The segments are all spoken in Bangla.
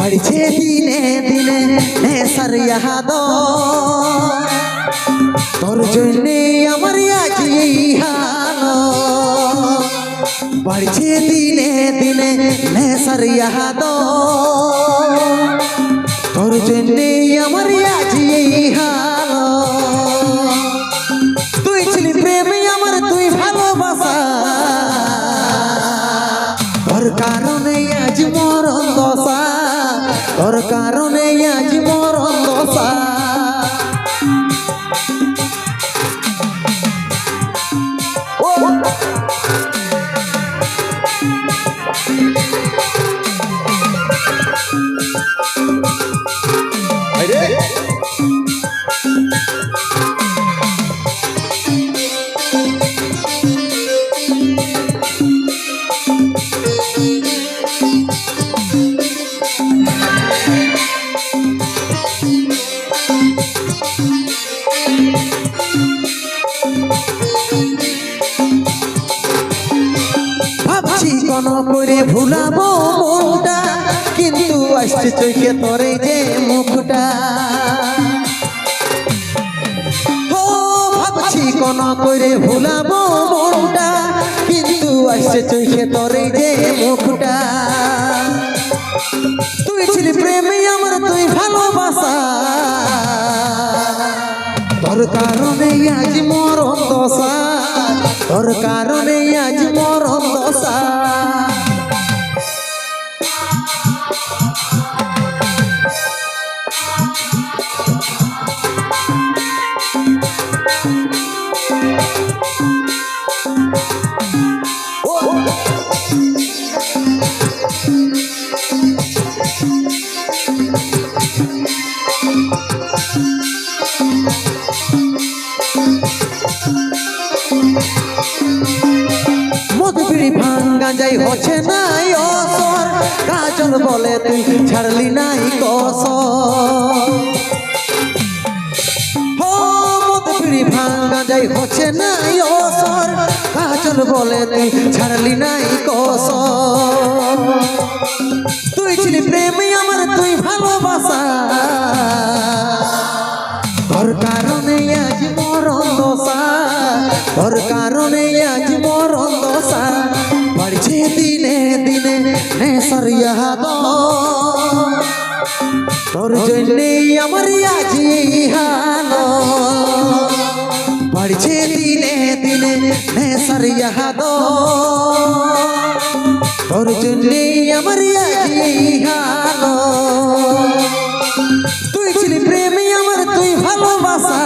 बढ़ছে দিনে দিনে নেশার ইয়াদ তোর জন্যে আমার আজ এই হাল बढ़ছে দিনে দিনে নেশার ইয়াদ তোর জন্যে আমার আজ এই হাল তুই ছিলি প্রেমে আমার তুই ভালোবাসা তোর কারণে আজ মরণ দশা তোর কারণে আজ মরণ দশা ভাবছি কোন করে ভুলাবো মনটা কিন্তু আসছে চোখে তোরে যে মুখটা ও ভাবছি কোন করে ভুলাবো মনটা কিন্তু আসছে চোখে তোরে যে মুখটা তুই ছিলি প্রেমে আমার তুই ভালোবাসা তোর কারণে আজ মরণ দশা তোর কারণে আজ মরণ দশা মধুবিড়ি ভাঙ্গা যাই হচ্ছে নাই অসর কাজল বলে তুই ছাড়লি নাই কসর মধুবিড়ি ভাঙ্গা যাই হচ্ছে নাই অসর কাজল বলে তুই ছাড়লি নাই কসর তুই ছিলি প্রেমে আমার তুই ভালোবাসা তোর কারণে আজ মরণ দশা তোর কারণে আজ মরণ দশা बढ़ছে দিনে দিনে নেশার ইয়াদ তোর জন্যে আমার আজ এই হাল बढ़ছে দিনে দিনে নেশার ইয়াদ তোর জন্যে আমার আজ এই হাল তুই ছিলি প্রেমে আমার তুই ভালোবাসা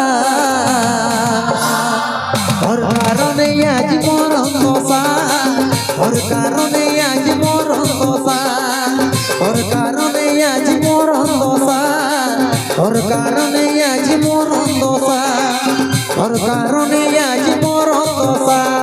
তোর কারণে আজ মরণ দশা তোর কারণে আজ মরণ দশা তোর কারণে আজ মরণ দশা তোর কারণে আজ মরণ দশা তোর কারণে আজ মরণ দশা